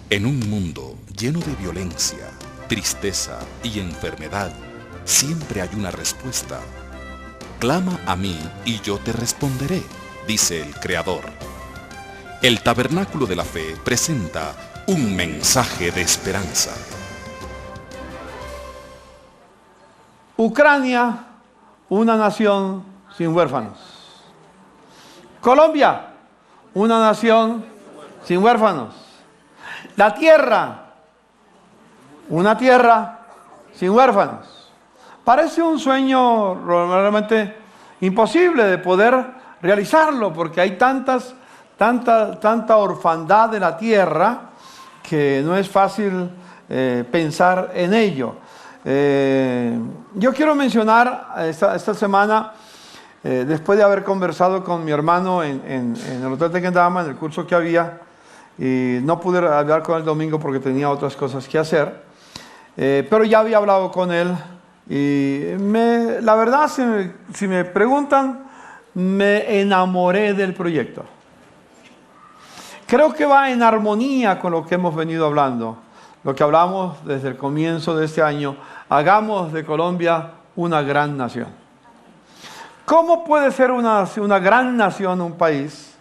En un mundo lleno de violencia, tristeza y enfermedad, siempre hay una respuesta. Clama a mí y yo te responderé, dice el Creador. El Tabernáculo de la Fe presenta un mensaje de esperanza. Ucrania, una nación sin huérfanos. Colombia, una nación sin huérfanos. La tierra, una tierra sin huérfanos. Parece un sueño realmente imposible de poder realizarlo, porque hay tanta orfandad de la tierra que no es fácil pensar en ello. Yo quiero mencionar esta semana, después de haber conversado con mi hermano en el Hotel Tequendama, en el curso que había, y no pude hablar con él el domingo porque tenía otras cosas que hacer, pero ya había hablado con él y la verdad, si me preguntan, me enamoré del proyecto. Creo que va en armonía con lo que hemos venido hablando, lo que hablamos desde el comienzo de este año. Hagamos de Colombia una gran nación. ¿Cómo puede ser una gran nación un país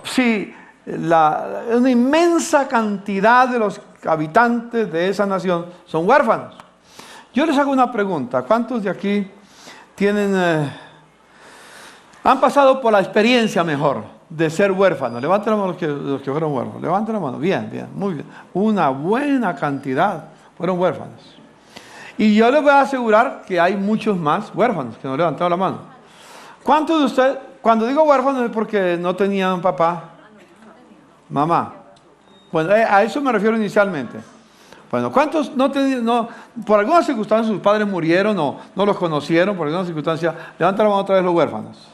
si una inmensa cantidad de los habitantes de esa nación son huérfanos? Yo les hago una pregunta. ¿Cuántos de aquí han pasado por la experiencia mejor de ser huérfanos? Levanten la mano los que fueron huérfanos. Levanten la mano. Bien, muy bien. Una buena cantidad fueron huérfanos. Y yo les voy a asegurar que hay muchos más huérfanos que no levantaron la mano. ¿Cuántos de ustedes, cuando digo huérfanos es porque no tenían papá, mamá? Bueno, a eso me refiero inicialmente. Bueno, ¿cuántos por alguna circunstancia sus padres murieron o no los conocieron por alguna circunstancia? Levanten la mano otra vez los huérfanos.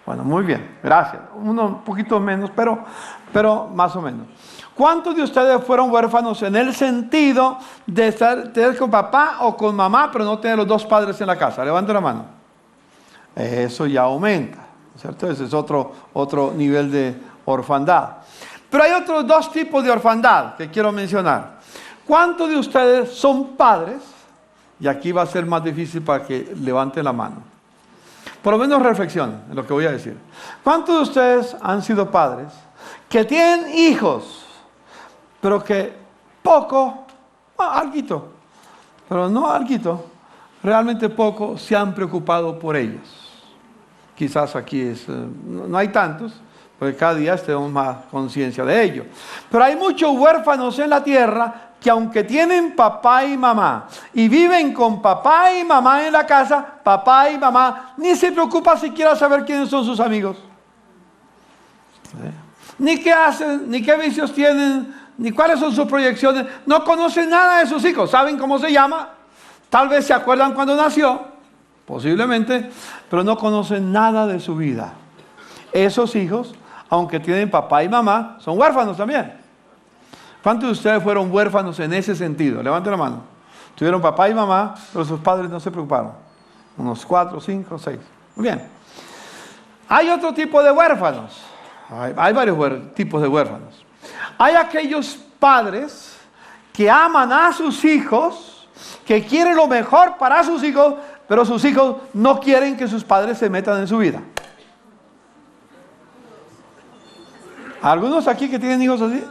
Bueno, muy bien, gracias. Un poquito menos, pero más o menos. ¿Cuántos de ustedes fueron huérfanos en el sentido de estar con papá o con mamá, pero no tener los dos padres en la casa? Levanten la mano. Eso ya aumenta, ¿cierto? Ese es otro nivel de orfandad. Pero hay otros dos tipos de orfandad que quiero mencionar. ¿Cuántos de ustedes son padres? Y aquí va a ser más difícil para que levanten la mano. Por lo menos reflexionen en lo que voy a decir. ¿Cuántos de ustedes han sido padres que tienen hijos, pero que alguito, pero no alguito, realmente poco se han preocupado por ellos? Quizás aquí no hay tantos, porque cada día tenemos más conciencia de ello. Pero hay muchos huérfanos en la tierra que aunque tienen papá y mamá y viven con papá y mamá en la casa, papá y mamá ni se preocupa siquiera saber quiénes son sus amigos. Ni qué hacen, ni qué vicios tienen, ni cuáles son sus proyecciones. No conocen nada de sus hijos. ¿Saben cómo se llama? Tal vez se acuerdan cuando nació, posiblemente, pero no conocen nada de su vida. Esos hijos, aunque tienen papá y mamá, son huérfanos también. ¿Cuántos de ustedes fueron huérfanos en ese sentido? Levanten la mano. Tuvieron papá y mamá, pero sus padres no se preocuparon. Unos 4, 5, 6. Muy bien. Hay otro tipo de huérfanos. Hay varios tipos de huérfanos. Hay aquellos padres que aman a sus hijos, que quieren lo mejor para sus hijos, pero sus hijos no quieren que sus padres se metan en su vida. ¿Algunos aquí que tienen hijos así?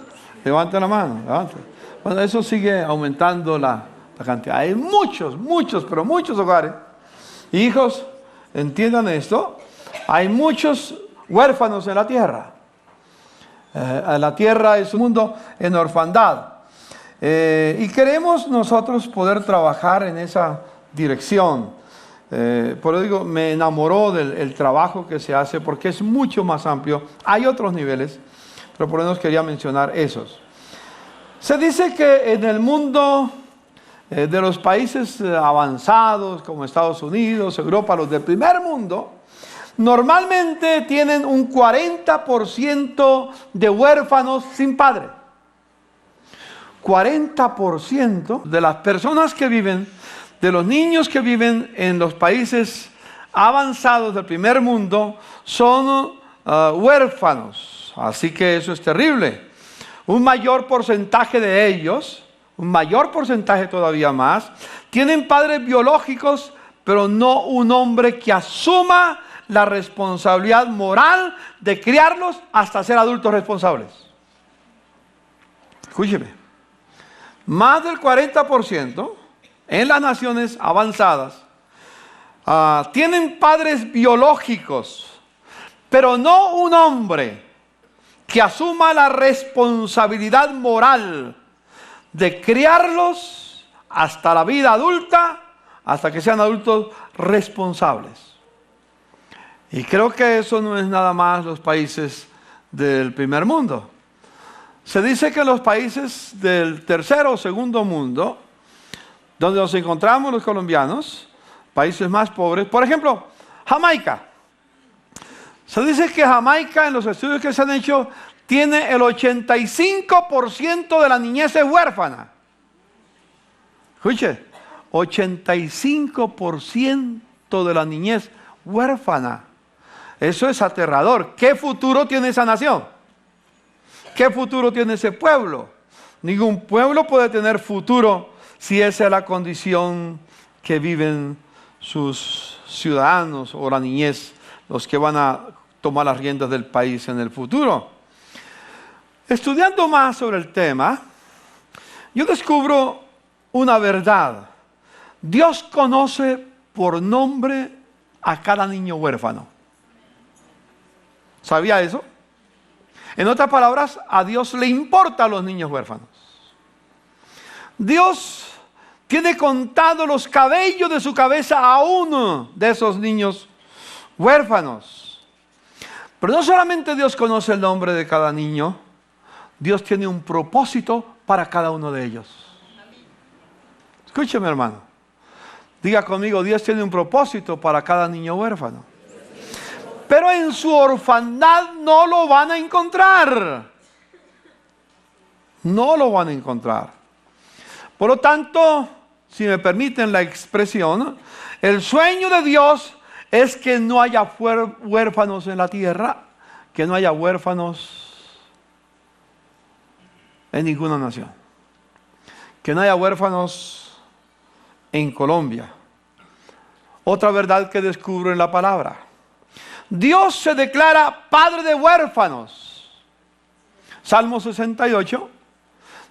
Levanten la mano, levanten. Bueno, eso sigue aumentando la cantidad. Hay muchos hogares. Hijos, entiendan esto, hay muchos huérfanos en la tierra. La tierra es un mundo en orfandad. Y queremos nosotros poder trabajar en esa dirección. Por eso digo, me enamoró del trabajo que se hace porque es mucho más amplio. Hay otros niveles, pero por lo menos quería mencionar esos. Se dice que en el mundo de los países avanzados como Estados Unidos, Europa, los del primer mundo, normalmente tienen un 40% de huérfanos sin padre. 40% de las personas que viven, de los niños que viven en los países avanzados del primer mundo, son huérfanos. Así que eso es terrible. un mayor porcentaje de ellos, un mayor porcentaje todavía más, tienen padres biológicos, pero no un hombre que asuma la responsabilidad moral de criarlos hasta ser adultos responsables. Escúcheme, más del 40% en las naciones avanzadas tienen padres biológicos, pero no un hombre que asuma la responsabilidad moral de criarlos hasta la vida adulta, hasta que sean adultos responsables. Y creo que eso no es nada más los países del primer mundo. Se dice que los países del tercer o segundo mundo, donde nos encontramos los colombianos, países más pobres, por ejemplo, Jamaica. Se dice que Jamaica, en los estudios que se han hecho, tiene el 85% de la niñez es huérfana. Escuche, 85% de la niñez huérfana. Eso es aterrador. ¿Qué futuro tiene esa nación? ¿Qué futuro tiene ese pueblo? Ningún pueblo puede tener futuro si esa es la condición que viven sus ciudadanos o la niñez, los que van a tomar las riendas del país en el futuro. Estudiando más sobre el tema, yo descubro una verdad. Dios conoce por nombre a cada niño huérfano. ¿Sabía eso? En otras palabras, a Dios le importan los niños huérfanos. Dios tiene contados los cabellos de su cabeza a uno de esos niños huérfanos. Pero no solamente Dios conoce el nombre de cada niño, Dios tiene un propósito para cada uno de ellos. Escúcheme, hermano. Diga conmigo, Dios tiene un propósito para cada niño huérfano. Pero en su orfandad no lo van a encontrar. No lo van a encontrar. Por lo tanto, si me permiten la expresión, el sueño de Dios es que no haya huérfanos en la tierra, que no haya huérfanos en ninguna nación, que no haya huérfanos en Colombia. Otra verdad que descubro en la palabra: Dios se declara padre de huérfanos. Salmo 68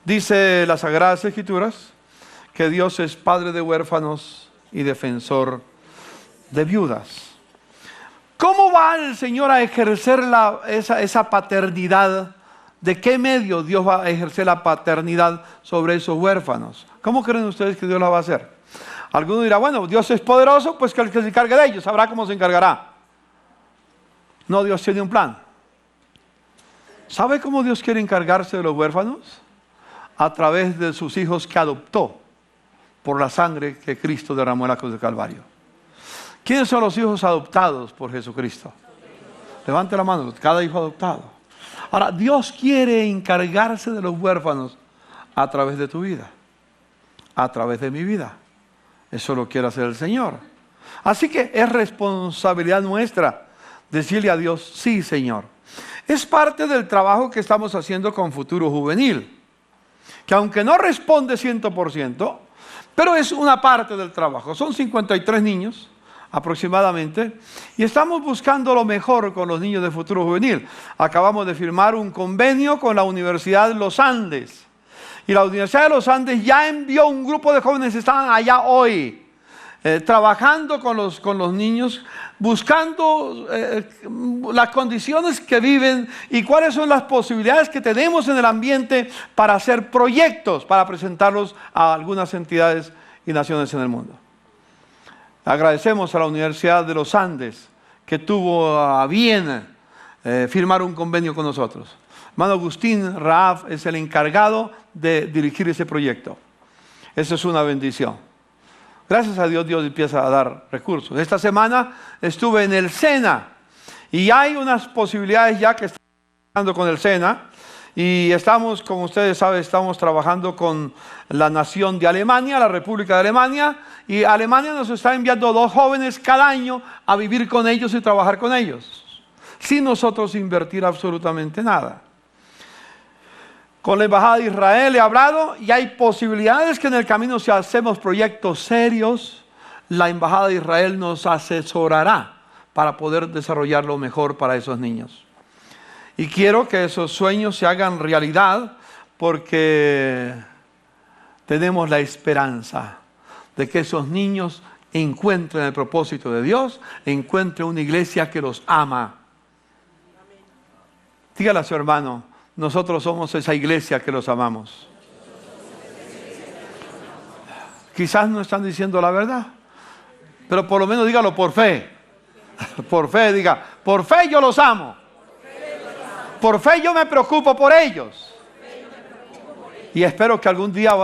dice las Sagradas Escrituras que Dios es padre de huérfanos y defensor de viudas. ¿Cómo va el Señor a ejercer esa paternidad? ¿De qué medio Dios va a ejercer la paternidad sobre esos huérfanos? ¿Cómo creen ustedes que Dios la va a hacer? Alguno dirá, bueno, Dios es poderoso, pues que el que se encargue de ellos sabrá cómo se encargará. No, Dios tiene un plan. ¿Sabe cómo Dios quiere encargarse de los huérfanos? A través de sus hijos que adoptó por la sangre que Cristo derramó en la cruz del Calvario. ¿Quiénes son los hijos adoptados por Jesucristo? Levante la mano, cada hijo adoptado. Ahora, Dios quiere encargarse de los huérfanos a través de tu vida, a través de mi vida. Eso lo quiere hacer el Señor. Así que es responsabilidad nuestra decirle a Dios, sí, Señor. Es parte del trabajo que estamos haciendo con Futuro Juvenil, que aunque no responde 100%, pero es una parte del trabajo. Son 53 niños aproximadamente, y estamos buscando lo mejor con los niños de Futuro Juvenil. Acabamos de firmar un convenio con la Universidad de los Andes, y la Universidad de los Andes ya envió un grupo de jóvenes que están allá hoy, trabajando con los niños, buscando las condiciones que viven y cuáles son las posibilidades que tenemos en el ambiente para hacer proyectos, para presentarlos a algunas entidades y naciones en el mundo. Agradecemos a la Universidad de los Andes que tuvo a bien firmar un convenio con nosotros. Hermano Agustín Raaf es el encargado de dirigir ese proyecto. Eso es una bendición. Gracias a Dios, Dios empieza a dar recursos. Esta semana estuve en el SENA y hay unas posibilidades ya que estamos trabajando con el SENA, y estamos, como ustedes saben, estamos trabajando con la nación de Alemania, la República de Alemania, y Alemania nos está enviando 2 jóvenes cada año a vivir con ellos y trabajar con ellos, sin nosotros invertir absolutamente nada. Con la Embajada de Israel he hablado y hay posibilidades que en el camino, si hacemos proyectos serios, la Embajada de Israel nos asesorará para poder desarrollarlo mejor para esos niños. Y quiero que esos sueños se hagan realidad porque tenemos la esperanza de que esos niños encuentren el propósito de Dios, encuentren una iglesia que los ama. Dígale a su hermano, nosotros somos esa iglesia que los amamos. Quizás no están diciendo la verdad, pero por lo menos dígalo por fe. Por fe, diga, por fe yo los amo. Por fe yo me preocupo por ellos. Y espero que algún día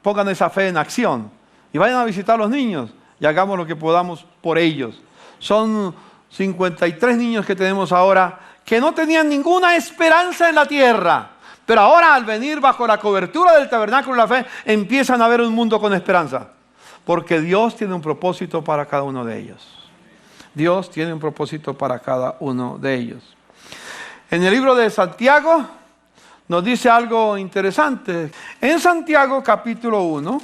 pongan esa fe en acción y vayan a visitar a los niños y hagamos lo que podamos por ellos. Son 53 niños que tenemos ahora que no tenían ninguna esperanza en la tierra, pero ahora al venir bajo la cobertura del tabernáculo de la fe empiezan a ver un mundo con esperanza, porque Dios tiene un propósito para cada uno de ellos. Dios tiene un propósito para cada uno de ellos. En el libro de Santiago nos dice algo interesante. En Santiago capítulo 1,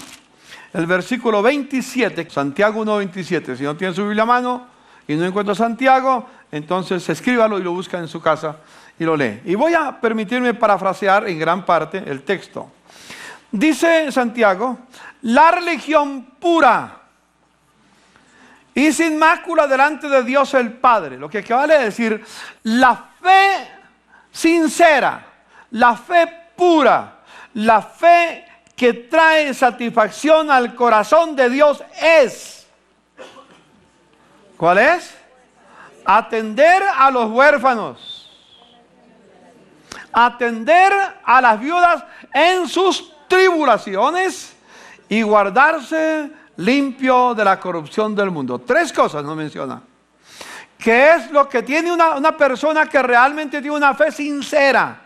el versículo 27, Santiago 1:27. Si no tiene su Biblia a mano y no encuentra Santiago, entonces escríbalo y lo busca en su casa y lo lee. Y voy a permitirme parafrasear en gran parte el texto. Dice Santiago, la religión pura y sin mácula delante de Dios el Padre. Lo que vale decir, la fe sincera, la fe pura, la fe que trae satisfacción al corazón de Dios es. ¿Cuál es? Atender a los huérfanos, atender a las viudas en sus tribulaciones y guardarse limpio de la corrupción del mundo. 3 cosas nos menciona. ¿Qué es lo que tiene una persona que realmente tiene una fe sincera?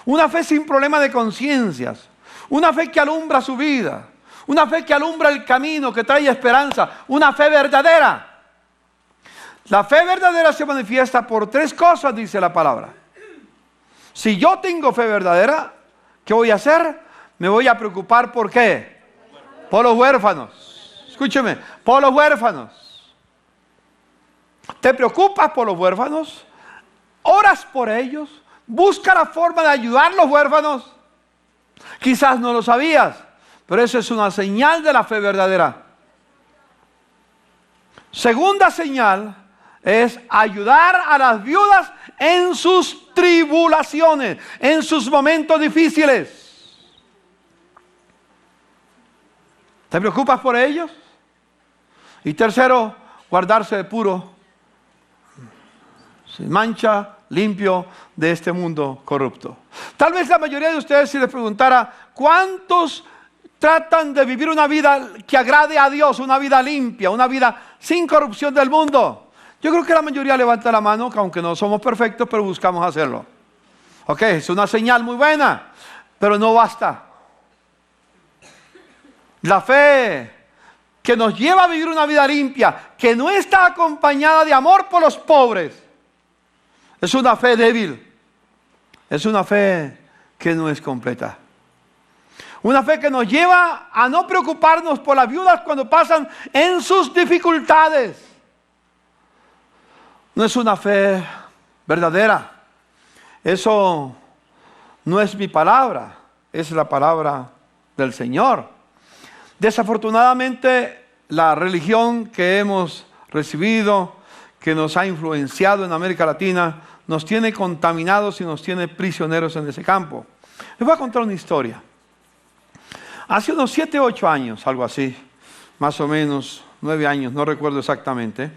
Una fe sin problema de conciencias. Una fe que alumbra su vida. Una fe que alumbra el camino, que trae esperanza. Una fe verdadera. La fe verdadera se manifiesta por 3 cosas, dice la palabra. Si yo tengo fe verdadera, ¿qué voy a hacer? Me voy a preocupar ¿por qué? Por los huérfanos. Escúcheme, por los huérfanos. ¿Te preocupas por los huérfanos? ¿Oras por ellos? ¿Busca la forma de ayudar a los huérfanos? Quizás no lo sabías, pero eso es una señal de la fe verdadera. Segunda señal es ayudar a las viudas en sus tribulaciones, en sus momentos difíciles. ¿Te preocupas por ellos? Y tercero, guardarse de puro, sin mancha, limpio de este mundo corrupto. Tal vez la mayoría de ustedes, si les preguntara, ¿cuántos tratan de vivir una vida que agrade a Dios, una vida limpia, una vida sin corrupción del mundo? Yo creo que la mayoría levanta la mano, que aunque no somos perfectos, pero buscamos hacerlo. Ok, es una señal muy buena, pero no basta. La fe que nos lleva a vivir una vida limpia, que no está acompañada de amor por los pobres, es una fe débil. Es una fe que no es completa. Una fe que nos lleva a no preocuparnos por las viudas cuando pasan en sus dificultades. No es una fe verdadera. Eso no es mi palabra, es la palabra del Señor. Desafortunadamente, la religión que hemos recibido, que nos ha influenciado en América Latina, nos tiene contaminados y nos tiene prisioneros en ese campo. Les voy a contar una historia. Hace unos 7, 8 años, algo así, más o menos, 9 años, no recuerdo exactamente,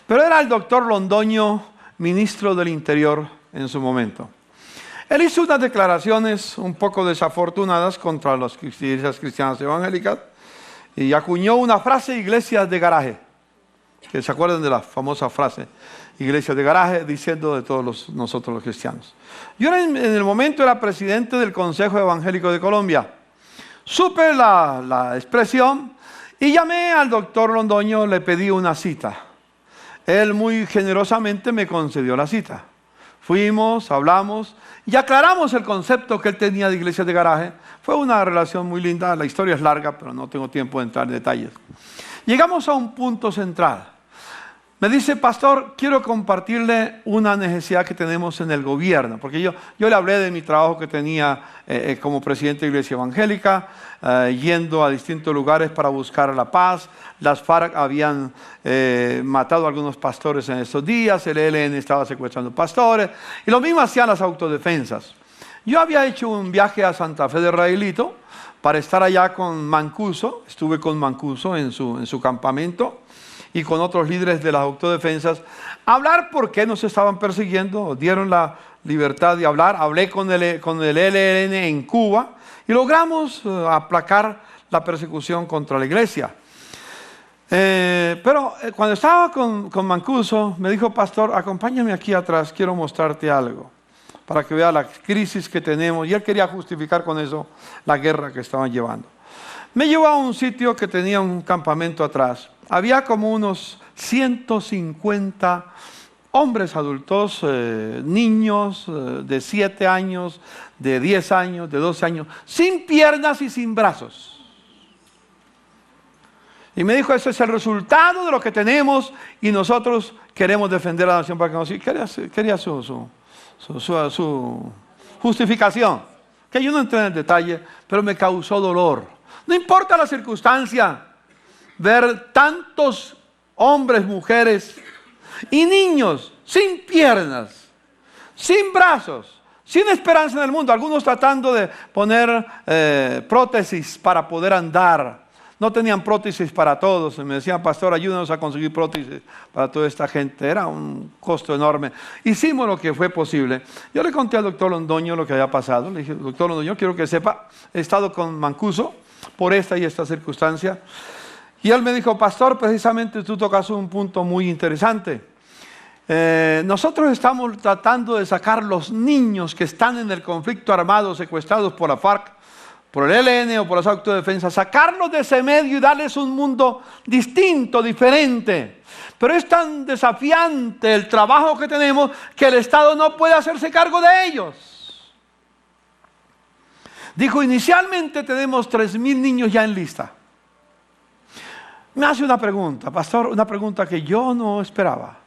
pero era el doctor Londoño, ministro del Interior en su momento. Él hizo unas declaraciones un poco desafortunadas contra las iglesias cristianas evangélicas y acuñó una frase, iglesias de garaje, que se acuerdan de la famosa frase, iglesias de garaje, diciendo de todos nosotros los cristianos. Yo en el momento era presidente del Consejo Evangélico de Colombia. Supe la expresión y llamé al doctor Londoño, le pedí una cita. Él muy generosamente me concedió la cita. Fuimos, hablamos y aclaramos el concepto que él tenía de iglesia de garaje. Fue una relación muy linda, la historia es larga, pero no tengo tiempo de entrar en detalles. Llegamos a un punto central. Me dice, pastor, quiero compartirle una necesidad que tenemos en el gobierno, porque yo le hablé de mi trabajo que tenía como presidente de Iglesia Evangélica, yendo a distintos lugares para buscar la paz. Las FARC habían matado a algunos pastores en estos días, el ELN estaba secuestrando pastores, y lo mismo hacían las autodefensas. Yo había hecho un viaje a Santa Fe de Railito para estar allá con Mancuso, estuve con Mancuso en su campamento, y con otros líderes de las autodefensas, hablar por qué nos estaban persiguiendo, dieron la libertad de hablar, hablé con el ELN en Cuba y logramos aplacar la persecución contra la iglesia. Pero cuando estaba con Mancuso, me dijo, pastor, acompáñame aquí atrás, quiero mostrarte algo, para que vea la crisis que tenemos, y él quería justificar con eso la guerra que estaban llevando. Me llevó a un sitio que tenía un campamento atrás. Había como unos 150 hombres adultos, niños de 7 años, de 10 años, de 12 años, sin piernas y sin brazos. Y me dijo, ese es el resultado de lo que tenemos y nosotros queremos defender a la nación para que nos... Quería su justificación, que yo no entré en el detalle, pero me causó dolor. No importa la circunstancia, ver tantos hombres, mujeres y niños sin piernas, sin brazos, sin esperanza en el mundo, algunos tratando de poner prótesis para poder andar. No tenían prótesis para todos. Me decían, pastor, ayúdanos a conseguir prótesis para toda esta gente. Era un costo enorme. Hicimos lo que fue posible. Yo le conté al doctor Londoño lo que había pasado. Le dije, doctor Londoño, quiero que sepa, he estado con Mancuso por esta y esta circunstancia. Y él me dijo, pastor, precisamente tú tocas un punto muy interesante. Nosotros estamos tratando de sacar los niños que están en el conflicto armado, secuestrados por la FARC, por el ELN o por las autodefensas, sacarlos de ese medio y darles un mundo distinto, diferente. Pero es tan desafiante el trabajo que tenemos que el Estado no puede hacerse cargo de ellos. Dijo, inicialmente tenemos 3,000 niños ya en lista. Me hace una pregunta, pastor, una pregunta que yo no esperaba.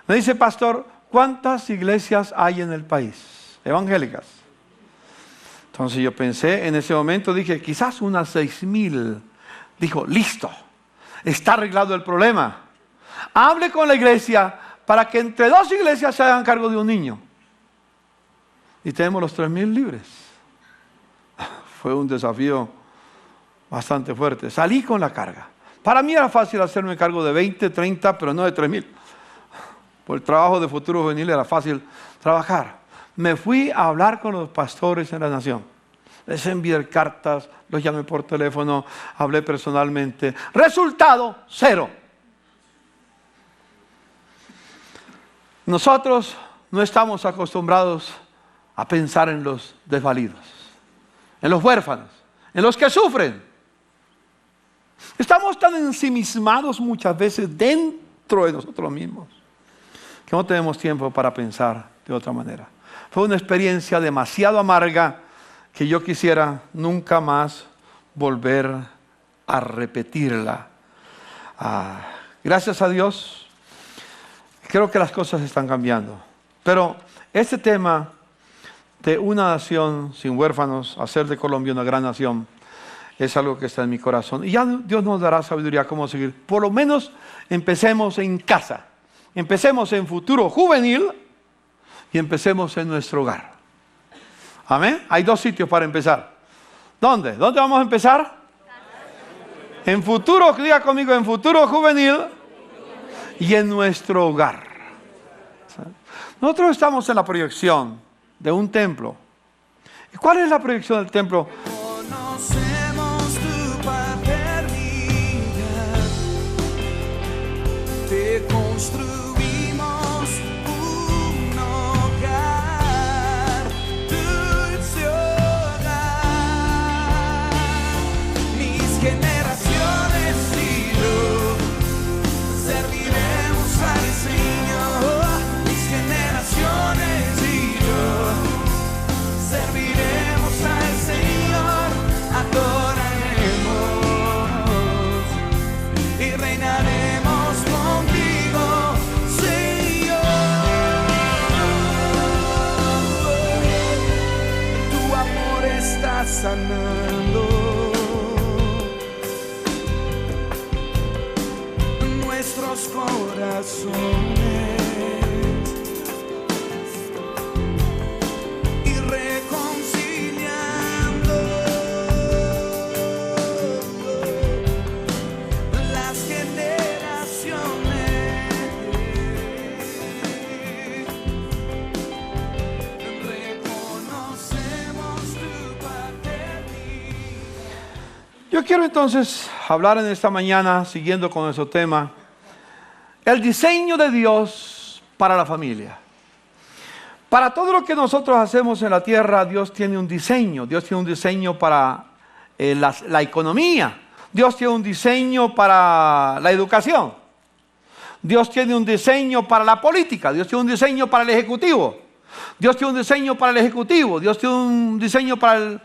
Me dice, pastor, ¿cuántas iglesias hay en el país evangélicas? Entonces yo pensé, en ese momento dije, quizás unas 6,000. Dijo, listo, está arreglado el problema. Hable con la iglesia para que entre 2 iglesias se hagan cargo de un niño. Y tenemos los 3,000 libres. Fue un desafío bastante fuerte. Salí con la carga. Para mí era fácil hacerme cargo de 20, 30, pero no de 3,000. Por el trabajo de Futuro Juvenil era fácil trabajar. Me fui a hablar con los pastores en la nación. Les envié cartas, los llamé por teléfono, hablé personalmente. Resultado, 0. Nosotros no estamos acostumbrados a pensar en los desvalidos, en los huérfanos, en los que sufren. Estamos tan ensimismados muchas veces dentro de nosotros mismos que no tenemos tiempo para pensar de otra manera. Fue una experiencia demasiado amarga que yo quisiera nunca más volver a repetirla. Gracias a Dios, creo que las cosas están cambiando. Pero este tema de una nación sin huérfanos, hacer de Colombia una gran nación, es algo que está en mi corazón. Y ya Dios nos dará sabiduría cómo seguir. Por lo menos empecemos en casa. Empecemos en Futuro Juvenil y empecemos en nuestro hogar. Amén. Hay 2 sitios para empezar. ¿Dónde? ¿Dónde vamos a empezar? En Futuro, diga conmigo, en Futuro Juvenil y en nuestro hogar. Nosotros estamos en la proyección de un templo. ¿Y cuál es la proyección del templo? Conocemos tu paternidad, te construimos un hogar, dulce hogar. Mis generaciones y yo serviremos al Señor. Mis generaciones está sanando nuestros corazones y reconciliando las generaciones. Reconocemos tu paternidad. Yo quiero entonces hablar en esta mañana, siguiendo con nuestro tema, el diseño de Dios para la familia. Para todo lo que nosotros hacemos en la tierra, Dios tiene un diseño. Dios tiene un diseño para la economía. Dios tiene un diseño para la educación. Dios tiene un diseño para la política. Dios tiene un diseño para el ejecutivo. Dios tiene un diseño para el ejecutivo. Dios tiene un diseño para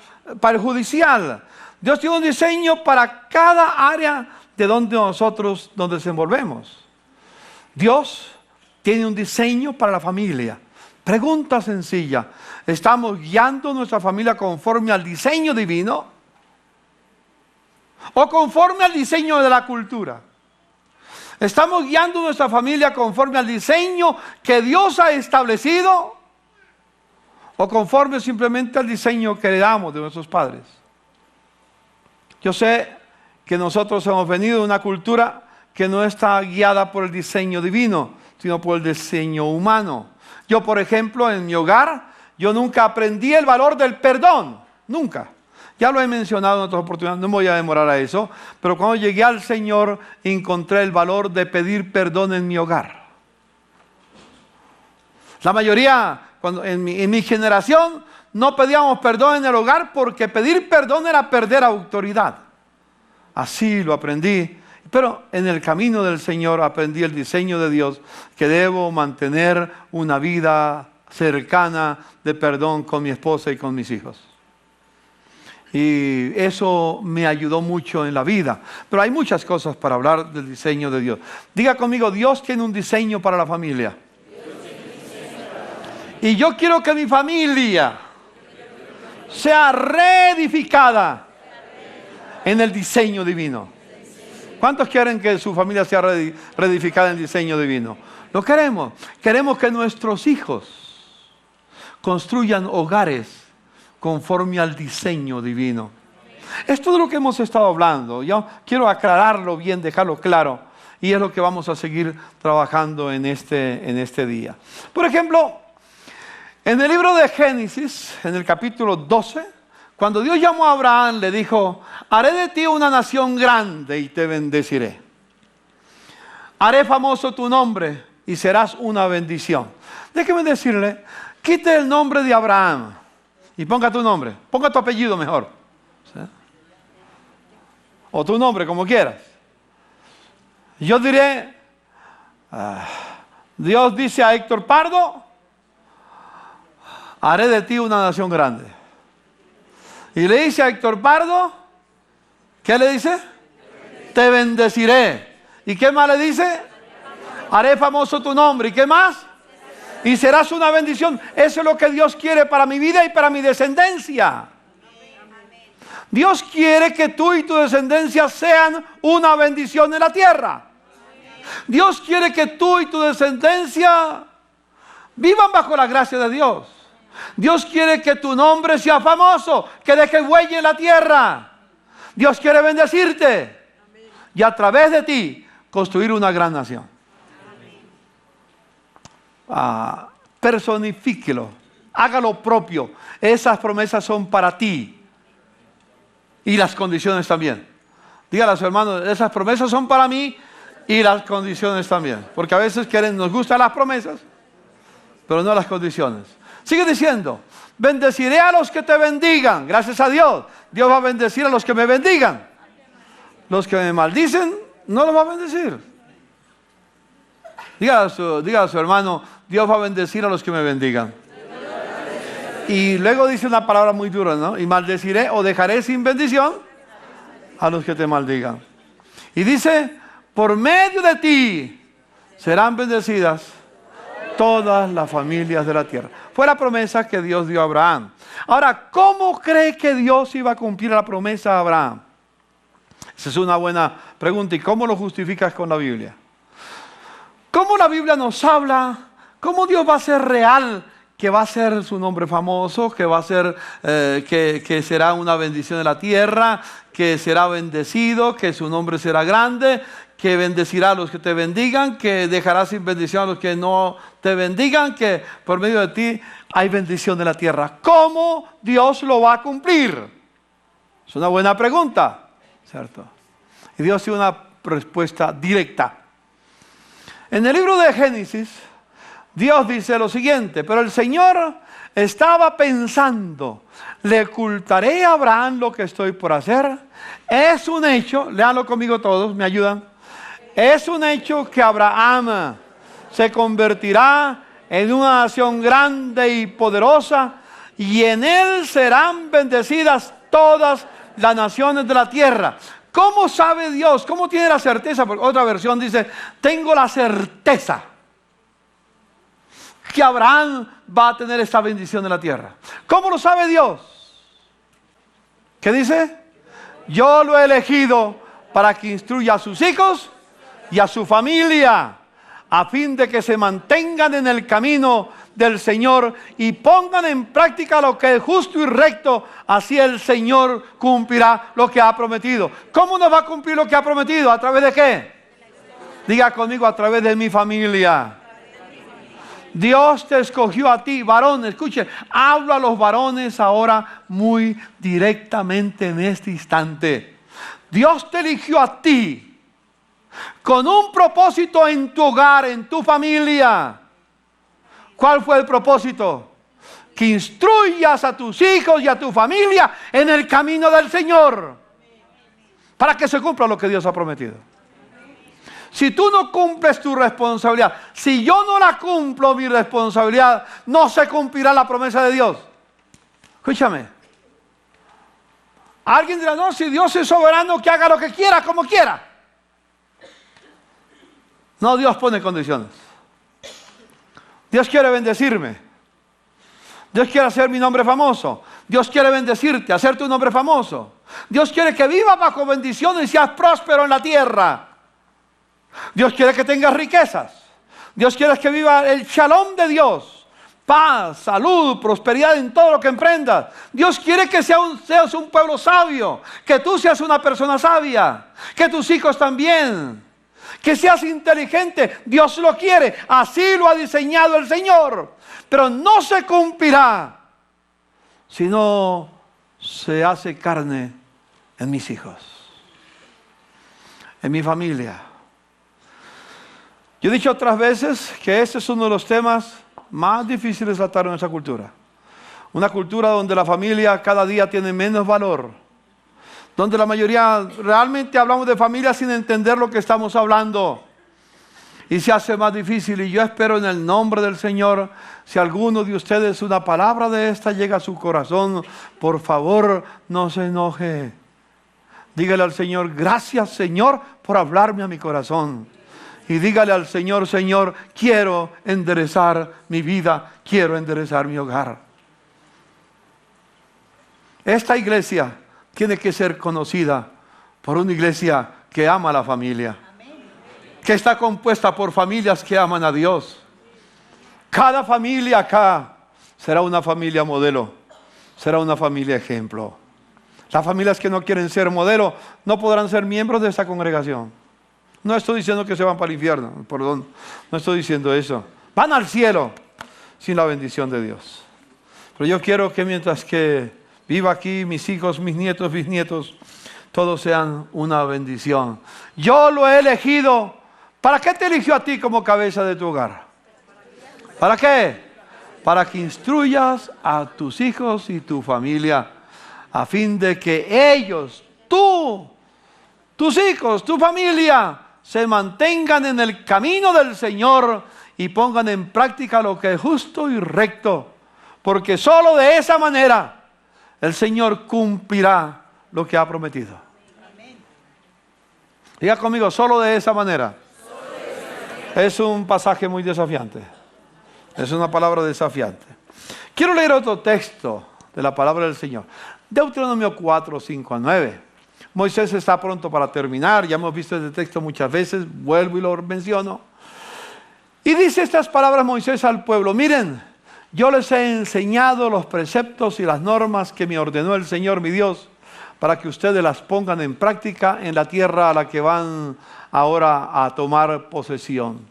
el judicial. Dios tiene un diseño para cada área de donde nosotros nos desenvolvemos. Dios tiene un diseño para la familia. Pregunta sencilla: ¿estamos guiando nuestra familia conforme al diseño divino o conforme al diseño de la cultura? ¿Estamos guiando nuestra familia conforme al diseño que Dios ha establecido o conforme simplemente al diseño que heredamos de nuestros padres? Yo sé que nosotros hemos venido de una cultura que no está guiada por el diseño divino, sino por el diseño humano. Yo, por ejemplo, en mi hogar, yo nunca aprendí el valor del perdón, nunca. Ya lo he mencionado en otras oportunidades, no me voy a demorar a eso, pero cuando llegué al Señor, encontré el valor de pedir perdón en mi hogar. La mayoría, en mi generación, no pedíamos perdón en el hogar porque pedir perdón era perder autoridad. Así lo aprendí. Pero en el camino del Señor aprendí el diseño de Dios, que debo mantener una vida cercana de perdón con mi esposa y con mis hijos. Y eso me ayudó mucho en la vida. Pero hay muchas cosas para hablar del diseño de Dios. Diga conmigo: Dios tiene un diseño para la familia. Y yo quiero que mi familia sea reedificada en el diseño divino. ¿Cuántos quieren que su familia sea reedificada en el diseño divino? Lo queremos. Queremos que nuestros hijos construyan hogares conforme al diseño divino. Esto es de lo que hemos estado hablando. Yo quiero aclararlo bien, dejarlo claro. Y es lo que vamos a seguir trabajando en este día. Por ejemplo, en el libro de Génesis, en el capítulo 12, cuando Dios llamó a Abraham, le dijo: haré de ti una nación grande y te bendeciré. Haré famoso tu nombre y serás una bendición. Déjeme decirle, quite el nombre de Abraham y ponga tu nombre. Ponga tu apellido mejor. ¿Sí? O tu nombre, como quieras. Yo diré, Dios dice a Héctor Pardo: haré de ti una nación grande. Y le dice a Héctor Pardo, ¿qué le dice? Te bendeciré. ¿Y qué más le dice? Haré famoso tu nombre. ¿Y qué más? Y serás una bendición. Eso es lo que Dios quiere para mi vida y para mi descendencia. Dios quiere que tú y tu descendencia sean una bendición en la tierra. Dios quiere que tú y tu descendencia vivan bajo la gracia de Dios. Dios quiere que tu nombre sea famoso, que deje huella en la tierra. Dios quiere bendecirte y a través de ti construir una gran nación. Personifíquelo, hágalo propio. Esas promesas son para ti y las condiciones también. Dígale a su hermano: esas promesas son para mí y las condiciones también. Porque a veces nos gustan las promesas, pero no las condiciones. Sigue diciendo: bendeciré a los que te bendigan. Gracias a Dios, Dios va a bendecir a los que me bendigan. Los que me maldicen, no los va a bendecir. Diga a su hermano: Dios va a bendecir a los que me bendigan. Y luego dice una palabra muy dura, ¿no? Y maldeciré o dejaré sin bendición a los que te maldigan. Y dice: por medio de ti serán bendecidas todas las familias de la tierra. Fue la promesa que Dios dio a Abraham. Ahora, ¿cómo cree que Dios iba a cumplir la promesa a Abraham? Esa es una buena pregunta. ¿Y cómo lo justificas con la Biblia? ¿Cómo la Biblia nos habla? ¿Cómo Dios va a ser real? Que va a ser su nombre famoso, que va a ser, que será una bendición de la tierra, que será bendecido, que su nombre será grande, que bendecirá a los que te bendigan, que dejará sin bendición a los que no te bendigan, que por medio de ti hay bendición de la tierra. ¿Cómo Dios lo va a cumplir? Es una buena pregunta, ¿cierto? Y Dios tiene una respuesta directa. En el libro de Génesis, Dios dice lo siguiente: pero el Señor estaba pensando, ¿le ocultaré a Abraham lo que estoy por hacer? Es un hecho, léanlo conmigo todos, ¿me ayudan? Es un hecho que Abraham se convertirá en una nación grande y poderosa, y en él serán bendecidas todas las naciones de la tierra. ¿Cómo sabe Dios? ¿Cómo tiene la certeza? Porque otra versión dice, tengo la certeza que Abraham va a tener esta bendición de la tierra. ¿Cómo lo sabe Dios? ¿Qué dice? Yo lo he elegido para que instruya a sus hijos y a su familia, a fin de que se mantengan en el camino del Señor y pongan en práctica lo que es justo y recto. Así el Señor cumplirá lo que ha prometido. ¿Cómo nos va a cumplir lo que ha prometido? ¿A través de qué? Diga conmigo, a través de mi familia. Dios te escogió a ti, varón. Escuche, hablo a los varones ahora muy directamente en este instante. Dios te eligió a ti con un propósito en tu hogar, en tu familia. ¿Cuál fue el propósito? Que instruyas a tus hijos y a tu familia en el camino del Señor, para que se cumpla lo que Dios ha prometido. Si tú no cumples tu responsabilidad, si yo no la cumplo mi responsabilidad, no se cumplirá la promesa de Dios. Escúchame. Alguien dirá, no, si Dios es soberano, que haga lo que quiera, como quiera. No, Dios pone condiciones. Dios quiere bendecirme. Dios quiere hacer mi nombre famoso. Dios quiere bendecirte, hacerte un nombre famoso. Dios quiere que vivas bajo bendiciones y seas próspero en la tierra. Dios quiere que tengas riquezas. Dios quiere que viva el shalom de Dios. Paz, salud, prosperidad en todo lo que emprendas. Dios quiere que seas un pueblo sabio. Que tú seas una persona sabia. Que tus hijos también. Que seas inteligente. Dios lo quiere. Así lo ha diseñado el Señor. Pero no se cumplirá si no se hace carne en mis hijos, en mi familia. Yo he dicho otras veces que este es uno de los temas más difíciles de tratar en nuestra cultura. Una cultura donde la familia cada día tiene menos valor. Donde la mayoría realmente hablamos de familia sin entender lo que estamos hablando. Y se hace más difícil. Y yo espero en el nombre del Señor, si alguno de ustedes una palabra de esta llega a su corazón, por favor no se enoje. Dígale al Señor, gracias Señor por hablarme a mi corazón. Y dígale al Señor, Señor, quiero enderezar mi vida, quiero enderezar mi hogar. Esta iglesia tiene que ser conocida por una iglesia que ama a la familia. Que está compuesta por familias que aman a Dios. Cada familia acá será una familia modelo, será una familia ejemplo. Las familias que no quieren ser modelo no podrán ser miembros de esta congregación. No estoy diciendo que se van para el infierno, perdón, no estoy diciendo eso. Van al cielo sin la bendición de Dios. Pero yo quiero que mientras que viva aquí, mis hijos, mis nietos, bisnietos, todos sean una bendición. Yo lo he elegido. ¿Para qué te eligió a ti como cabeza de tu hogar? ¿Para qué? Para que instruyas a tus hijos y tu familia, a fin de que ellos, tú, tus hijos, tu familia, se mantengan en el camino del Señor y pongan en práctica lo que es justo y recto. Porque solo de esa manera el Señor cumplirá lo que ha prometido. Diga conmigo, solo de esa manera. Es un pasaje muy desafiante. Es una palabra desafiante. Quiero leer otro texto de la palabra del Señor. Deuteronomio 4, 5 a 9. Moisés está pronto para terminar. Ya hemos visto este texto muchas veces. Vuelvo y lo menciono. Y dice estas palabras Moisés al pueblo. Miren, yo les he enseñado los preceptos y las normas que me ordenó el Señor mi Dios, para que ustedes las pongan en práctica en la tierra a la que van ahora a tomar posesión.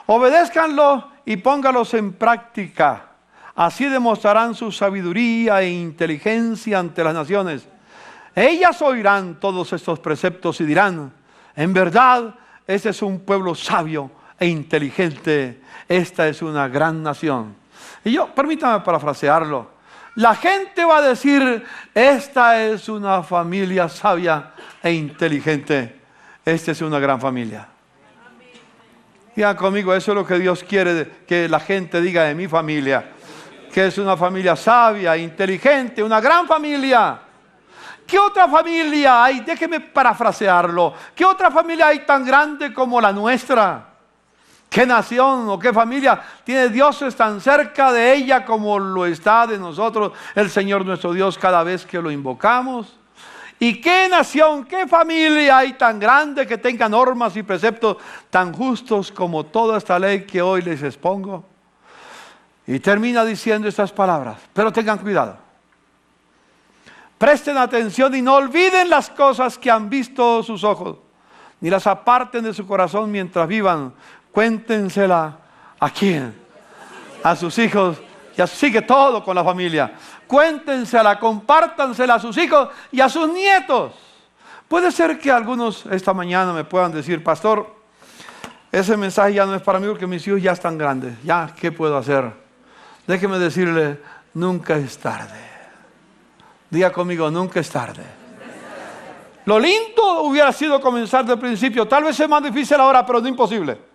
Obedézcanlo y póngalos en práctica. Así demostrarán su sabiduría e inteligencia ante las naciones. Ellas oirán todos estos preceptos y dirán, en verdad, este es un pueblo sabio e inteligente. Esta es una gran nación. Y yo, permítame parafrasearlo. La gente va a decir, esta es una familia sabia e inteligente. Esta es una gran familia. Digan conmigo, eso es lo que Dios quiere que la gente diga de mi familia. Que es una familia sabia, inteligente, una gran familia. ¿Qué otra familia hay? Déjeme parafrasearlo. ¿Qué otra familia hay tan grande como la nuestra? ¿Qué nación o qué familia tiene dioses tan cerca de ella como lo está de nosotros el Señor nuestro Dios cada vez que lo invocamos? ¿Y qué nación, qué familia hay tan grande que tenga normas y preceptos tan justos como toda esta ley que hoy les expongo? Y termina diciendo estas palabras, pero tengan cuidado. Presten atención y no olviden las cosas que han visto sus ojos, ni las aparten de su corazón mientras vivan. Cuéntensela a quién, a sus hijos, y así que todo con la familia. Cuéntensela, compártansela a sus hijos y a sus nietos. Puede ser que algunos esta mañana me puedan decir, pastor, ese mensaje ya no es para mí porque mis hijos ya están grandes. Ya, ¿qué puedo hacer? Déjeme decirle, nunca es tarde. Diga conmigo, nunca es tarde. Lo lindo hubiera sido comenzar del principio. Tal vez es más difícil ahora, pero no imposible.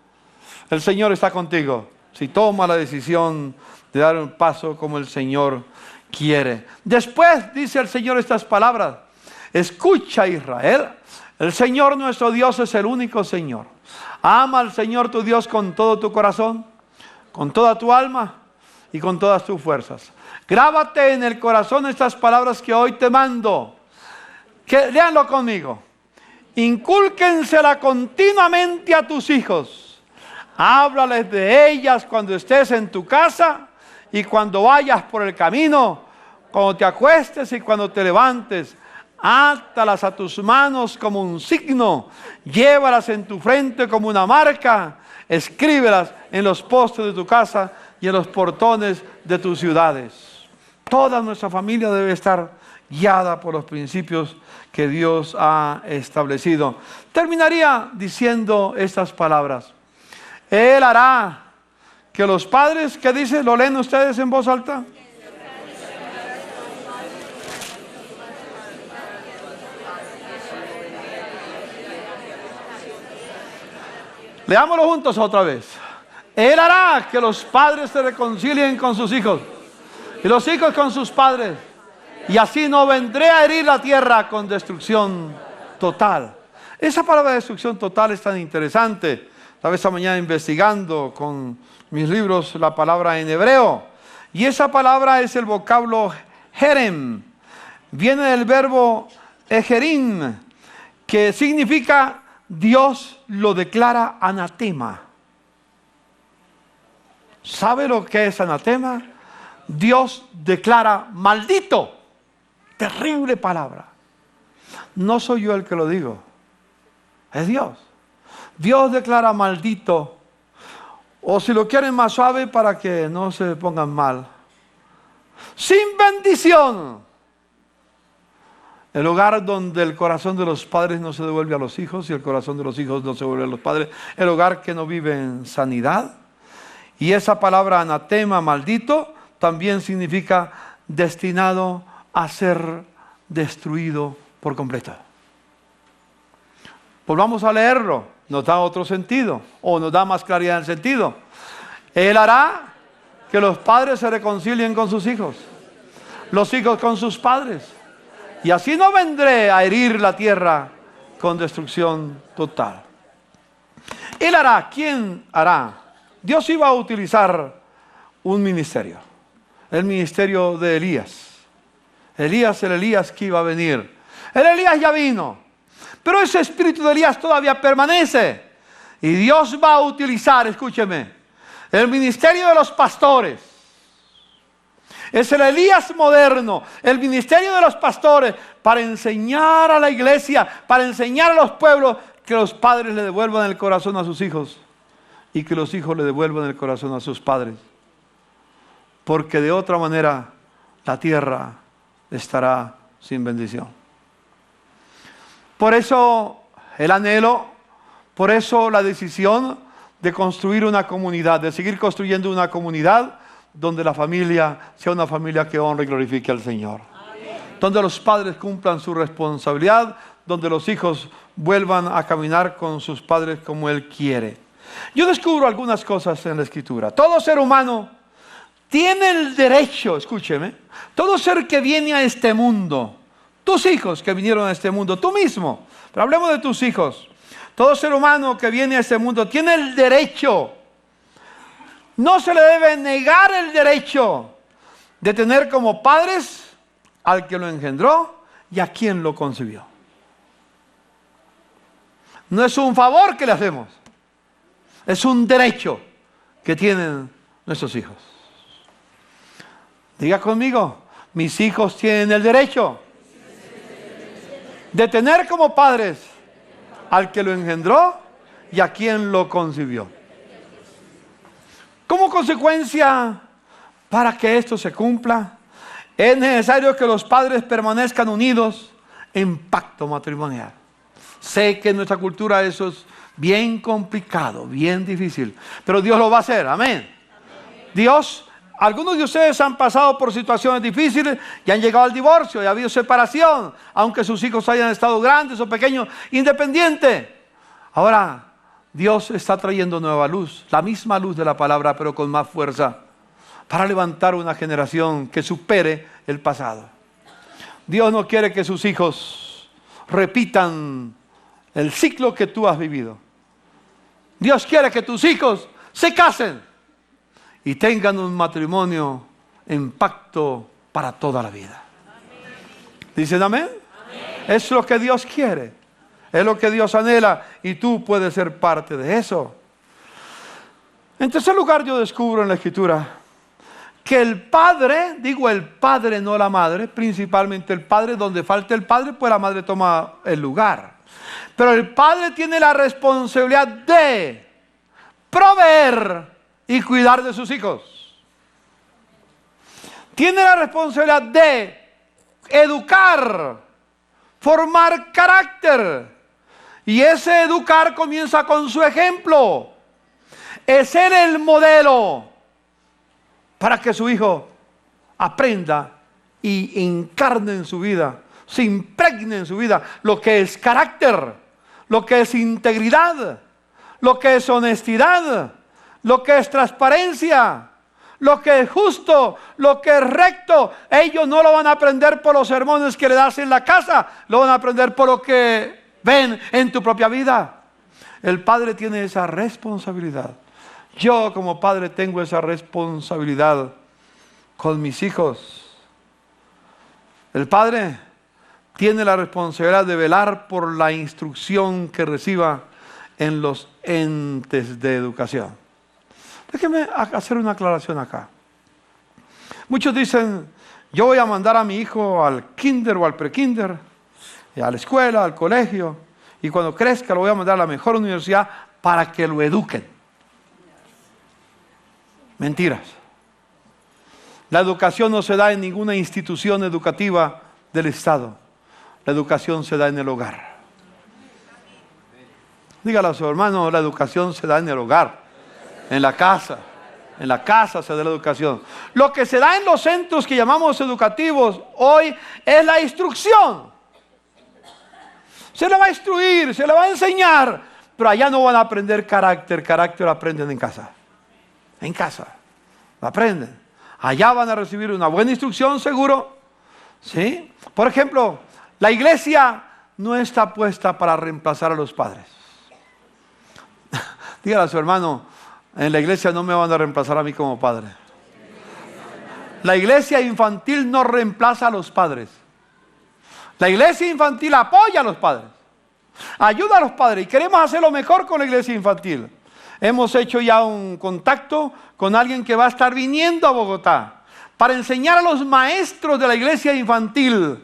El Señor está contigo. Si toma la decisión de dar un paso como el Señor quiere. Después dice el Señor estas palabras. Escucha, Israel. El Señor nuestro Dios es el único Señor. Ama al Señor tu Dios con todo tu corazón, con toda tu alma y con todas tus fuerzas. Grábate en el corazón estas palabras que hoy te mando. Léanlo conmigo. Incúlquensela continuamente a tus hijos. Háblales de ellas cuando estés en tu casa y cuando vayas por el camino, cuando te acuestes y cuando te levantes. Átalas a tus manos como un signo. Llévalas en tu frente como una marca. Escríbelas en los postes de tu casa y en los portones de tus ciudades. Toda nuestra familia debe estar guiada por los principios que Dios ha establecido. Terminaría diciendo estas palabras. Él hará que los padres, ¿qué dice? ¿Lo leen ustedes en voz alta? Leámoslo juntos otra vez. Él hará que los padres se reconcilien con sus hijos y los hijos con sus padres, y así no vendré a herir la tierra con destrucción total. Esa palabra destrucción total es tan interesante. Estaba esta mañana investigando con mis libros la palabra en hebreo, y esa palabra es el vocablo jerem. Viene del verbo ejerim, que significa Dios lo declara anatema. ¿Sabe lo que es anatema? Dios declara maldito. Terrible palabra. No soy yo el que lo digo, es Dios. Dios declara maldito, o si lo quieren más suave para que no se pongan mal, sin bendición. El hogar donde el corazón de los padres no se devuelve a los hijos y el corazón de los hijos no se devuelve a los padres. El hogar que no vive en sanidad. Y esa palabra anatema, maldito, también significa destinado a ser destruido por completo. Volvamos a leerlo. Nos da otro sentido, o nos da más claridad en el sentido. Él hará que los padres se reconcilien con sus hijos, los hijos con sus padres, y así no vendré a herir la tierra con destrucción total. Él hará. ¿Quién hará? Dios iba a utilizar un ministerio. El ministerio de Elías. Elías, el Elías que iba a venir. El Elías ya vino. Pero ese espíritu de Elías todavía permanece. Y Dios va a utilizar, escúcheme, el ministerio de los pastores. Es el Elías moderno, el ministerio de los pastores, para enseñar a la iglesia, para enseñar a los pueblos que los padres le devuelvan el corazón a sus hijos y que los hijos le devuelvan el corazón a sus padres. Porque de otra manera la tierra estará sin bendición. Por eso el anhelo, por eso la decisión de construir una comunidad, de seguir construyendo una comunidad donde la familia sea una familia que honre y glorifique al Señor. Amén. Donde los padres cumplan su responsabilidad, donde los hijos vuelvan a caminar con sus padres como Él quiere. Yo descubro algunas cosas en la Escritura. Todo ser humano tiene el derecho, escúcheme, todo ser que viene a este mundo, tus hijos que vinieron a este mundo, tú mismo, pero hablemos de tus hijos. Todo ser humano que viene a este mundo tiene el derecho. No se le debe negar el derecho de tener como padres al que lo engendró y a quien lo concibió. No es un favor que le hacemos, es un derecho que tienen nuestros hijos. Diga conmigo, mis hijos tienen el derecho de tener como padres al que lo engendró y a quien lo concibió. Como consecuencia, para que esto se cumpla, es necesario que los padres permanezcan unidos en pacto matrimonial. Sé que en nuestra cultura eso es bien complicado, bien difícil, pero Dios lo va a hacer, amén. Dios, algunos de ustedes han pasado por situaciones difíciles y han llegado al divorcio y ha habido separación, aunque sus hijos hayan estado grandes o pequeños, independientes. Ahora, Dios está trayendo nueva luz, la misma luz de la palabra, pero con más fuerza, para levantar una generación que supere el pasado. Dios no quiere que sus hijos repitan el ciclo que tú has vivido. Dios quiere que tus hijos se casen y tengan un matrimonio en pacto para toda la vida. ¿Dicen amén? Es lo que Dios quiere. Es lo que Dios anhela y tú puedes ser parte de eso. En tercer lugar, yo descubro en la Escritura que el padre, digo el padre, no la madre, principalmente el padre, donde falta el padre, pues la madre toma el lugar. Pero el padre tiene la responsabilidad de proveer y cuidar de sus hijos. Tiene la responsabilidad de educar, formar carácter. Y ese educar comienza con su ejemplo. Es ser el modelo para que su hijo aprenda y encarne en su vida, se impregne en su vida lo que es carácter, lo que es integridad, lo que es honestidad, lo que es transparencia, lo que es justo, lo que es recto. Ellos no lo van a aprender por los sermones que le das en la casa, lo van a aprender por lo que ven en tu propia vida. El padre tiene esa responsabilidad. Yo como padre tengo esa responsabilidad con mis hijos. El padre tiene la responsabilidad de velar por la instrucción que reciba en los entes de educación. Déjeme hacer una aclaración acá. Muchos dicen, yo voy a mandar a mi hijo al kinder o al prekinder, a la escuela, al colegio, y cuando crezca lo voy a mandar a la mejor universidad para que lo eduquen. Mentiras. La educación no se da en ninguna institución educativa del Estado. La educación se da en el hogar. Dígale a su hermano, la educación se da en el hogar, en la casa. En la casa se da la educación. Lo que se da en los centros que llamamos educativos hoy es la instrucción. Se le va a instruir, se le va a enseñar, pero allá no van a aprender carácter. Carácter aprenden en casa. En casa. Lo aprenden. Allá van a recibir una buena instrucción, seguro. ¿Sí? Por ejemplo, la iglesia no está puesta para reemplazar a los padres. Dígale a su hermano, en la iglesia no me van a reemplazar a mí como padre. La iglesia infantil no reemplaza a los padres. La iglesia infantil apoya a los padres, ayuda a los padres, y queremos hacerlo mejor con la iglesia infantil. Hemos hecho ya un contacto con alguien que va a estar viniendo a Bogotá para enseñar a los maestros de la iglesia infantil,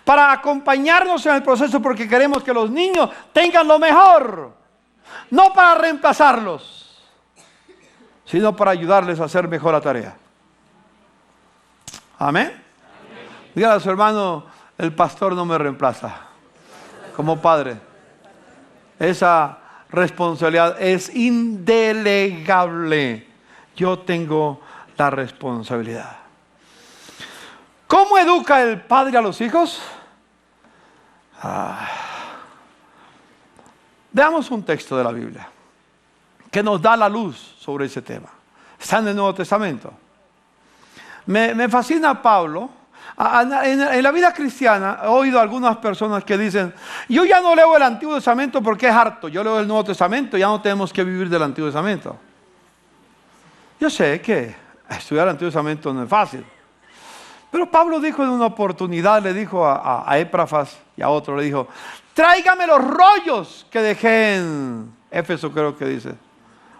para acompañarnos en el proceso, porque queremos que los niños tengan lo mejor, no para reemplazarlos, sino para ayudarles a hacer mejor la tarea. Amén. Dígale a su hermano: el pastor no me reemplaza como padre. Esa responsabilidad es indelegable. Yo tengo la responsabilidad. ¿Cómo educa el padre a los hijos? Veamos un texto de la Biblia que nos da la luz sobre ese tema. Está en el Nuevo Testamento. Me fascina Pablo. En la vida cristiana he oído a algunas personas que dicen: yo ya no leo el Antiguo Testamento porque es harto, yo leo el Nuevo Testamento, ya no tenemos que vivir del Antiguo Testamento. Yo sé que estudiar el Antiguo Testamento no es fácil, pero Pablo dijo en una oportunidad, le dijo a Epafras y a otro, le dijo: tráigame los rollos que dejé en Éfeso, creo que dice,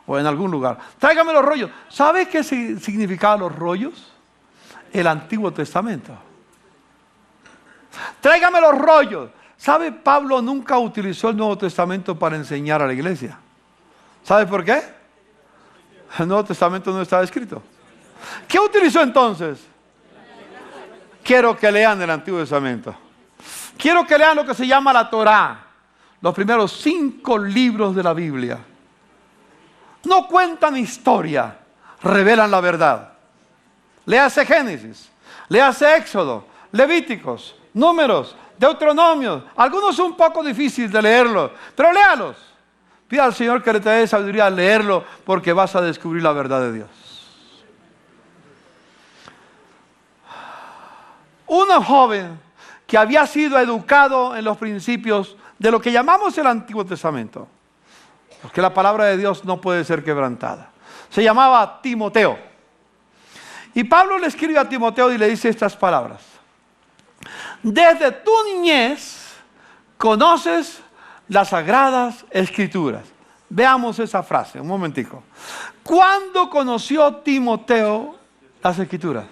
o en algún lugar. Tráigame los rollos. ¿Sabe qué significaban los rollos? El Antiguo Testamento. Tráigame los rollos. ¿Sabe? Pablo nunca utilizó el Nuevo Testamento para enseñar a la iglesia. ¿Sabe por qué? El Nuevo Testamento no estaba escrito. ¿Qué utilizó entonces? Quiero que lean el Antiguo Testamento. Quiero que lean lo que se llama la Torá. Los primeros 5 libros de la Biblia. No cuentan historia, revelan la verdad. Léase Génesis, léase Éxodo, Levíticos, Números, Deuteronomio. Algunos son un poco difíciles de leerlos, pero léalos. Pida al Señor que le dé sabiduría al leerlo, porque vas a descubrir la verdad de Dios. Un joven que había sido educado en los principios de lo que llamamos el Antiguo Testamento, porque la palabra de Dios no puede ser quebrantada, se llamaba Timoteo. Y Pablo le escribe a Timoteo y le dice estas palabras: desde tu niñez conoces las Sagradas Escrituras. Veamos esa frase, un momentico. ¿Cuándo conoció Timoteo las Escrituras?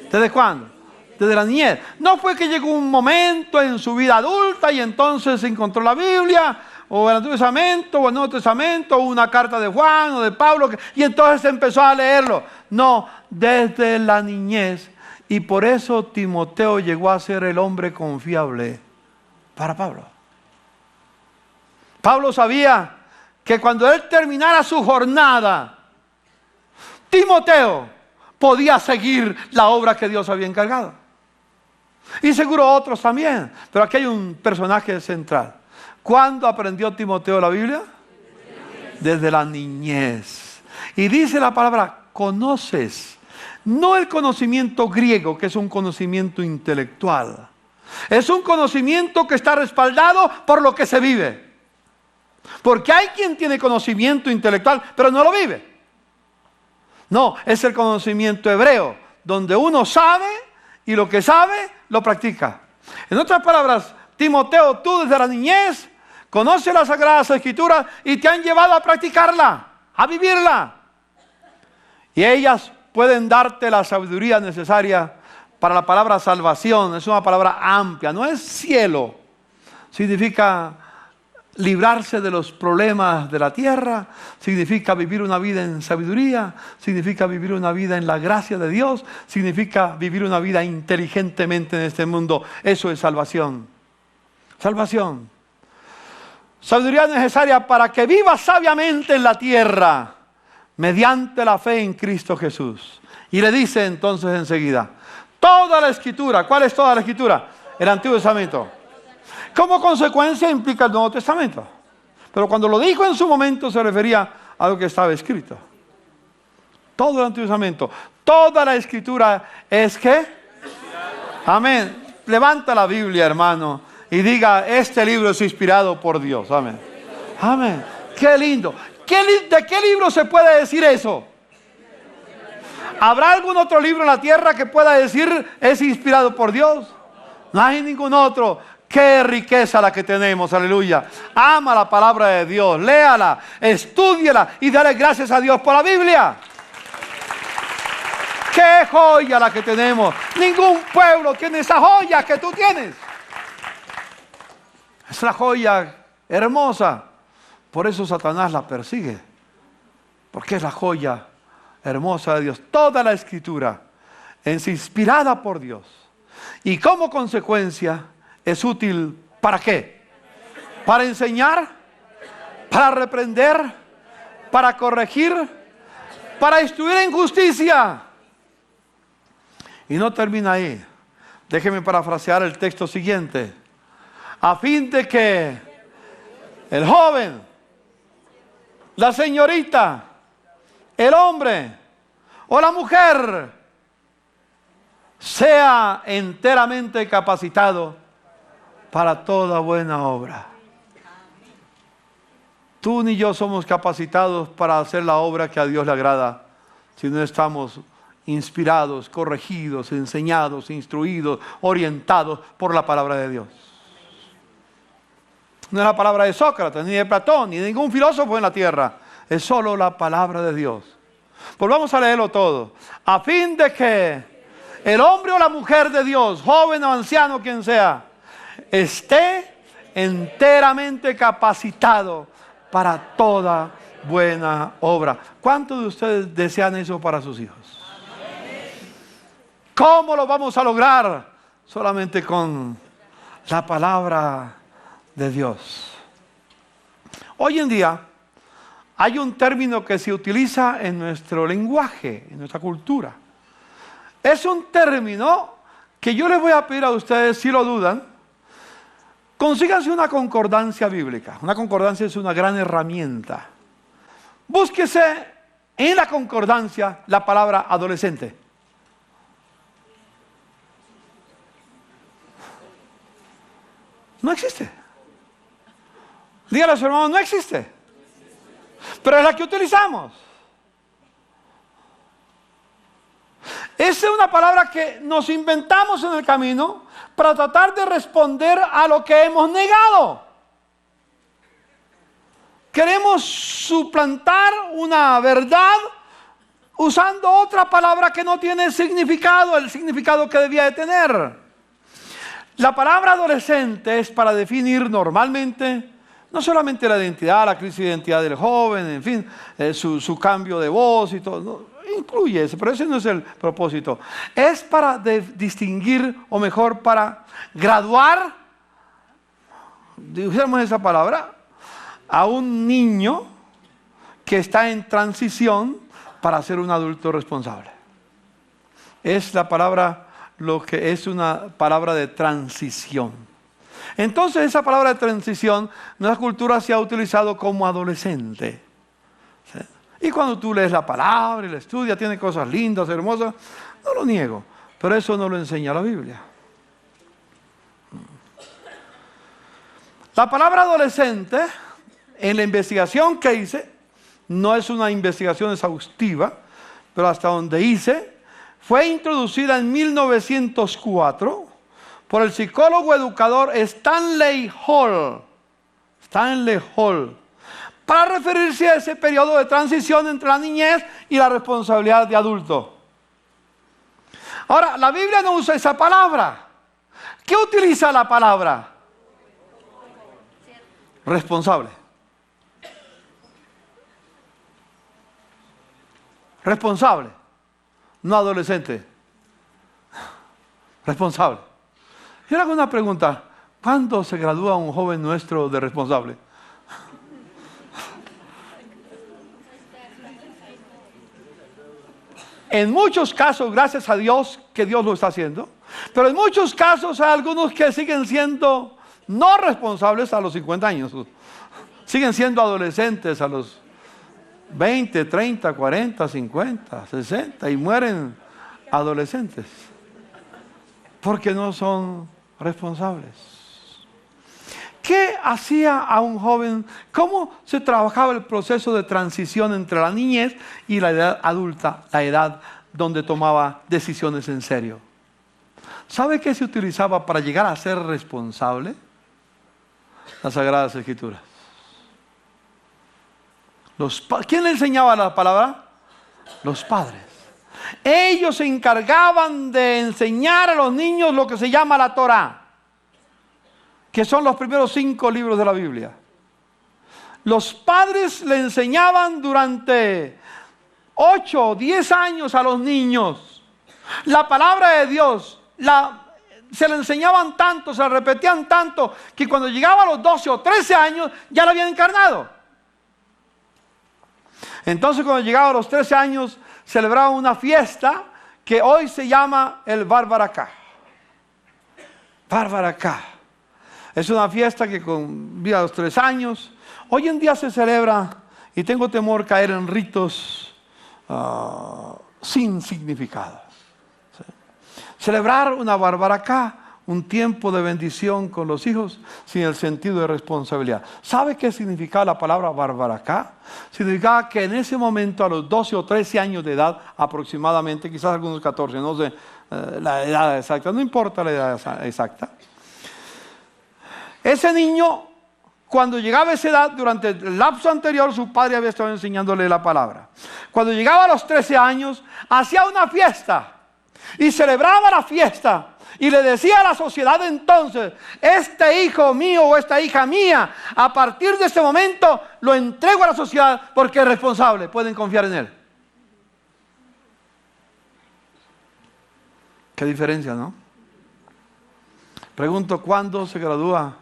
¿Desde cuándo? Desde la niñez. No fue que llegó un momento en su vida adulta y entonces encontró la Biblia, o el Antiguo Testamento, o el Nuevo Testamento, o una carta de Juan o de Pablo, y entonces empezó a leerlo. No, desde la niñez. Y por eso Timoteo llegó a ser el hombre confiable para Pablo. Pablo sabía que cuando él terminara su jornada, Timoteo podía seguir la obra que Dios había encargado. Y seguro otros también. Pero aquí hay un personaje central. ¿Cuándo aprendió Timoteo la Biblia? Desde la niñez. Y dice la palabra: conoces. No el conocimiento griego, que es un conocimiento intelectual. Es un conocimiento que está respaldado por lo que se vive. Porque hay quien tiene conocimiento intelectual, pero no lo vive. No, es el conocimiento hebreo, donde uno sabe y lo que sabe lo practica. En otras palabras, Timoteo, tú desde la niñez conoces las Sagradas Escrituras y te han llevado a practicarla, a vivirla. Y ellas pueden darte la sabiduría necesaria para la palabra salvación. Es una palabra amplia, no es cielo. Significa librarse de los problemas de la tierra, significa vivir una vida en sabiduría, significa vivir una vida en la gracia de Dios, significa vivir una vida inteligentemente en este mundo. Eso es salvación. Salvación. Sabiduría necesaria para que vivas sabiamente en la tierra, mediante la fe en Cristo Jesús. Y le dice entonces enseguida: toda la Escritura. ¿Cuál es toda la Escritura? El Antiguo Testamento. Como consecuencia implica el Nuevo Testamento. Pero cuando lo dijo en su momento se refería a lo que estaba escrito. Todo el Antiguo Testamento. Toda la Escritura es ¿qué? Amén. Levanta la Biblia, hermano, y diga: este libro es inspirado por Dios. Amén. Amén. Qué lindo. ¿De qué libro se puede decir eso? ¿Habrá algún otro libro en la tierra que pueda decir es inspirado por Dios? No hay ningún otro. Qué riqueza la que tenemos, aleluya. Ama la palabra de Dios, léala, estúdiala y dale gracias a Dios por la Biblia. Qué joya la que tenemos. Ningún pueblo tiene esa joya que tú tienes. Es la joya hermosa. Por eso Satanás la persigue. Porque es la joya hermosa de Dios. Toda la Escritura es inspirada por Dios. Y como consecuencia es útil ¿para qué? Para enseñar, para reprender, para corregir, para instruir en justicia. Y no termina ahí. Déjeme parafrasear el texto siguiente. A fin de que el joven, la señorita, el hombre o la mujer sea enteramente capacitado para toda buena obra. Tú ni yo somos capacitados para hacer la obra que a Dios le agrada si no estamos inspirados, corregidos, enseñados, instruidos, orientados por la palabra de Dios. No es la palabra de Sócrates, ni de Platón, ni de ningún filósofo en la tierra. Es solo la palabra de Dios. Volvamos a leerlo todo. A fin de que el hombre o la mujer de Dios, joven o anciano, quien sea, esté enteramente capacitado para toda buena obra. ¿Cuántos de ustedes desean eso para sus hijos? ¿Cómo lo vamos a lograr? Solamente con la palabra de Dios. Hoy en día hay un término que se utiliza en nuestro lenguaje, en nuestra cultura. Es un término que yo les voy a pedir a ustedes, si lo dudan, consíganse una concordancia bíblica. Una concordancia es una gran herramienta. Búsquese en la concordancia la palabra adolescente. No existe. Dígale a su hermano, no existe. Pero es la que utilizamos. Esa es una palabra que nos inventamos en el camino para tratar de responder a lo que hemos negado. Queremos suplantar una verdad usando otra palabra que no tiene significado, el significado que debía de tener. La palabra adolescente es para definir normalmente no solamente la identidad, la crisis de identidad del joven, en fin, su cambio de voz y todo, no, incluye eso, pero ese no es el propósito. Es para distinguir, o mejor, para graduar, usemos esa palabra, a un niño que está en transición para ser un adulto responsable. Es la palabra, lo que es una palabra de transición. Entonces esa palabra de transición en nuestra cultura se ha utilizado como adolescente. ¿Sí? Y cuando tú lees la palabra y la estudias, tiene cosas lindas, hermosas, no lo niego, pero eso no lo enseña la Biblia. La palabra adolescente, en la investigación que hice, no es una investigación exhaustiva, pero hasta donde hice, fue introducida en 1904 por el psicólogo educador Stanley Hall. Stanley Hall. Para referirse a ese periodo de transición entre la niñez y la responsabilidad de adulto. Ahora, la Biblia no usa esa palabra. ¿Qué utiliza la palabra? Responsable. Responsable. No adolescente. Responsable. Yo le hago una pregunta. ¿Cuándo se gradúa un joven nuestro de responsable? En muchos casos, gracias a Dios, que Dios lo está haciendo. Pero en muchos casos hay algunos que siguen siendo no responsables a los 50 años. Siguen siendo adolescentes a los 20, 30, 40, 50, 60 y mueren adolescentes. Porque no son responsables. ¿Qué hacía a un joven? ¿Cómo se trabajaba el proceso de transición entre la niñez y la edad adulta, la edad donde tomaba decisiones en serio. ¿Sabe qué se utilizaba para llegar a ser responsable? Las Sagradas Escrituras. ¿Quién le enseñaba la palabra? Los padres. Ellos se encargaban de enseñar a los niños lo que se llama la Torá, que son los primeros 5 libros de la Biblia. Los padres le enseñaban durante 8 o 10 años a los niños la palabra de Dios. Se le enseñaban tanto, se la repetían tanto, que cuando llegaba a los 12 o 13 años ya la habían encarnado. Entonces, cuando llegaba a los 13 años, celebraba una fiesta que hoy se llama el Bar Barakah. Bar Barakah. Es una fiesta que convida a los 3 años. Hoy en día se celebra, y tengo temor caer en ritos sin significado. ¿Sí? Celebrar una Bar Barakah, un tiempo de bendición con los hijos, sin el sentido de responsabilidad. ¿Sabe qué significaba la palabra Bar Barakah? Significaba que en ese momento, a los 12 o 13 años de edad aproximadamente, quizás algunos 14, no sé la edad exacta, no importa la edad exacta. Ese niño, cuando llegaba a esa edad, durante el lapso anterior, su padre había estado enseñándole la palabra. Cuando llegaba a los 13 años, hacía una fiesta y celebraba la fiesta. Y le decía a la sociedad entonces: este hijo mío o esta hija mía, a partir de este momento lo entrego a la sociedad porque es responsable, pueden confiar en él. Qué diferencia, ¿no? Pregunto, ¿cuándo se gradúa?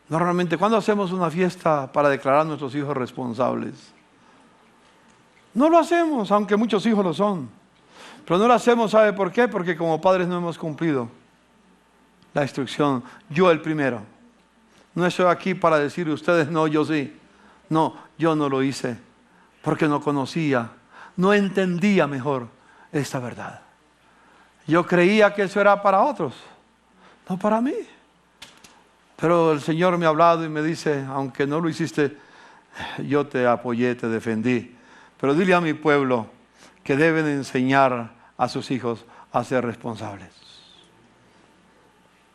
Normalmente, ¿cuándo hacemos una fiesta para declarar a nuestros hijos responsables? No lo hacemos, aunque muchos hijos lo son. Pero no lo hacemos, ¿sabe por qué? Porque como padres no hemos cumplido la instrucción. Yo el primero. No estoy aquí para decir ustedes no, yo sí. No, yo no lo hice porque no conocía, no entendía mejor esta verdad. Yo creía que eso era para otros, no para mí. Pero el Señor me ha hablado y me dice: aunque no lo hiciste, yo te apoyé, te defendí. Pero dile a mi pueblo que deben enseñar a sus hijos a ser responsables.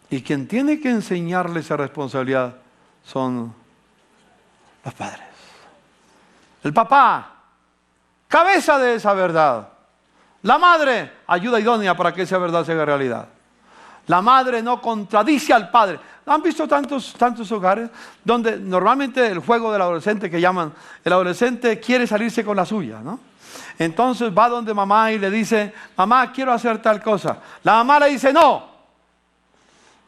Y quien tiene que enseñarles esa responsabilidad son los padres. El papá, cabeza de esa verdad. La madre, ayuda idónea para que esa verdad se haga realidad. La madre no contradice al padre. ¿Han visto tantos hogares donde normalmente el juego del adolescente que llaman, el adolescente quiere salirse con la suya, ¿no? Entonces va donde mamá y le dice: mamá, quiero hacer tal cosa. La mamá le dice: no.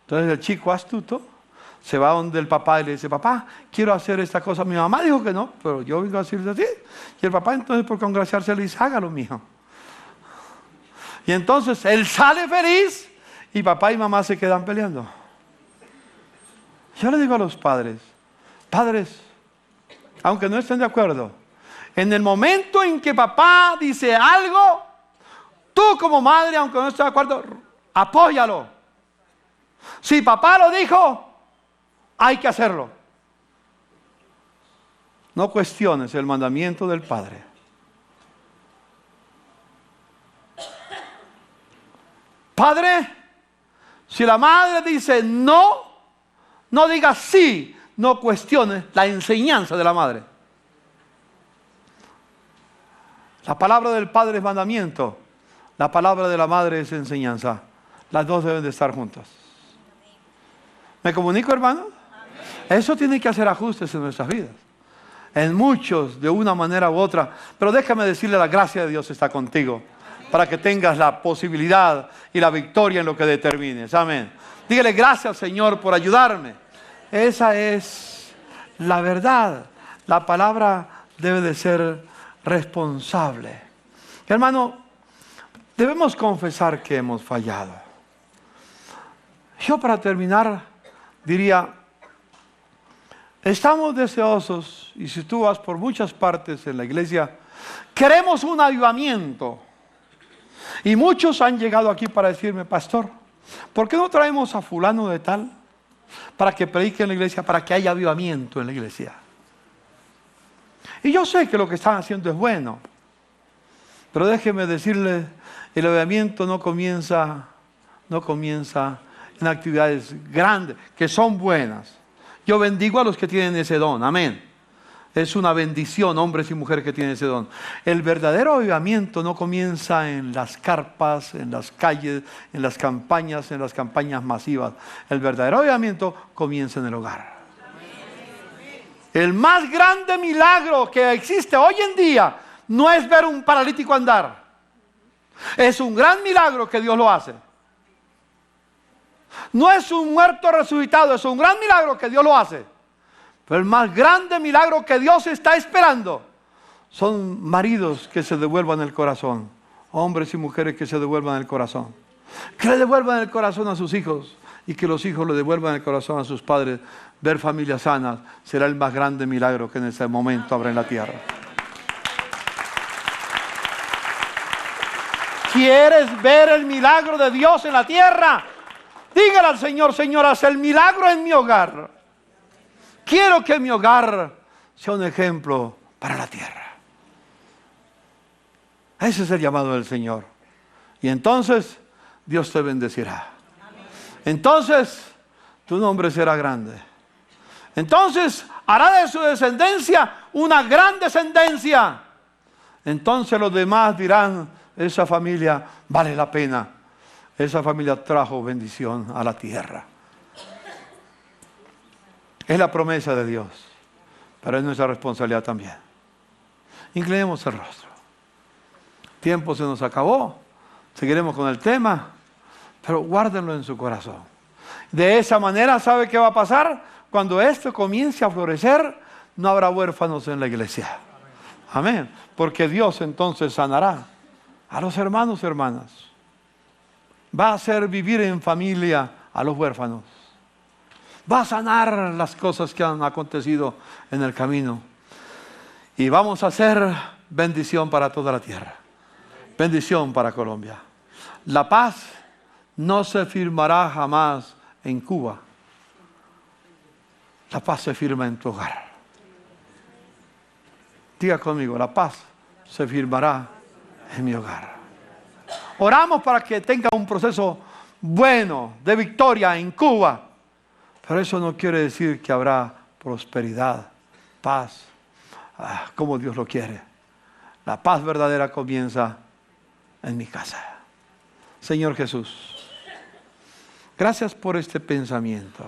Entonces el chico astuto se va donde el papá y le dice: papá, quiero hacer esta cosa. Mi mamá dijo que no, pero yo vengo a decirle así. Y el papá entonces, por congraciarse, le dice: hágalo, mijo. Y entonces él sale feliz y papá y mamá se quedan peleando. Yo le digo a los padres: padres, aunque no estén de acuerdo, en el momento en que papá dice algo, tú como madre, aunque no estés de acuerdo, apóyalo. Si papá lo dijo, hay que hacerlo. No cuestiones el mandamiento del padre. Padre, si la madre dice no, no digas sí, no cuestiones la enseñanza de la madre. La palabra del padre es mandamiento, la palabra de la madre es enseñanza. Las dos deben de estar juntas. ¿Me comunico, hermano? Eso tiene que hacer ajustes en nuestras vidas. En muchos, de una manera u otra. Pero déjame decirle, la gracia de Dios está contigo, para que tengas la posibilidad y la victoria en lo que determines. Amén. Dígale: gracias, Señor, por ayudarme. Esa es la verdad. La palabra debe de ser responsable. Hermano, debemos confesar que hemos fallado. Yo, para terminar, diría: estamos deseosos, y si tú vas por muchas partes en la iglesia, queremos un avivamiento. Y muchos han llegado aquí para decirme: pastor, ¿por qué no traemos a fulano de tal para que predique en la iglesia, para que haya avivamiento en la iglesia? Y yo sé que lo que están haciendo es bueno, pero déjeme decirle El avivamiento no comienza en actividades grandes, que son buenas. Yo bendigo a los que tienen ese don, amén. Es una bendición, hombres y mujeres que tienen ese don. El verdadero avivamiento no comienza en las carpas, en las calles, en las campañas masivas. El verdadero avivamiento comienza en el hogar. El más grande milagro que existe hoy en día no es ver un paralítico andar. Es un gran milagro que Dios lo hace. No es un muerto resucitado, es un gran milagro que Dios lo hace. Pero el más grande milagro que Dios está esperando son maridos que se devuelvan el corazón, hombres y mujeres que se devuelvan el corazón, que le devuelvan el corazón a sus hijos y que los hijos le devuelvan el corazón a sus padres. Ver familias sanas será el más grande milagro que en ese momento habrá en la tierra. ¿Quieres ver el milagro de Dios en la tierra? Dígale al Señor: Señor, haz el milagro en mi hogar. Quiero que mi hogar sea un ejemplo para la tierra. Ese es el llamado del Señor. Y entonces Dios te bendecirá. Entonces tu nombre será grande. Entonces hará de su descendencia una gran descendencia. Entonces los demás dirán: esa familia vale la pena. Esa familia trajo bendición a la tierra. Es la promesa de Dios, pero es nuestra responsabilidad también. Inclinemos el rostro. Tiempo se nos acabó. Seguiremos con el tema, pero guárdenlo en su corazón. De esa manera, ¿sabe qué va a pasar? Cuando esto comience a florecer, no habrá huérfanos en la iglesia. Amén. Porque Dios entonces sanará a los hermanos y hermanas. Va a hacer vivir en familia a los huérfanos. Va a sanar las cosas que han acontecido en el camino. Y vamos a hacer bendición para toda la tierra. Bendición para Colombia. La paz no se firmará jamás en Cuba. La paz se firma en tu hogar. Diga conmigo: la paz se firmará en mi hogar. Oramos para que tenga un proceso bueno de victoria en Cuba. Pero eso no quiere decir que habrá prosperidad, paz, como Dios lo quiere. La paz verdadera comienza en mi casa. Señor Jesús, gracias por este pensamiento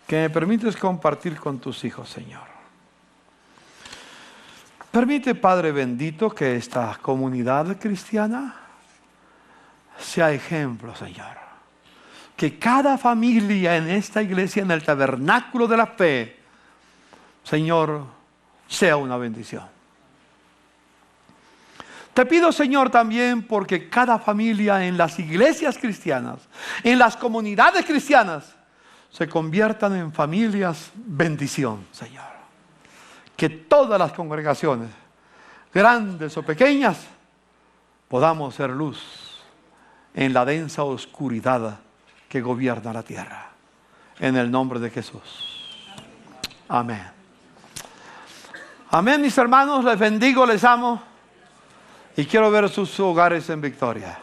que me permites compartir con tus hijos, Señor. Permite, Padre bendito, que esta comunidad cristiana sea ejemplo, Señor. Que cada familia en esta iglesia, en el tabernáculo de la fe, Señor, sea una bendición. Te pido, Señor, también porque cada familia en las iglesias cristianas, en las comunidades cristianas, se conviertan en familias bendición, Señor. Que todas las congregaciones, grandes o pequeñas, podamos ser luz en la densa oscuridad que gobierna la tierra. En el nombre de Jesús. Amén. Amén, mis hermanos. Les bendigo, les amo. Y quiero ver sus hogares en victoria.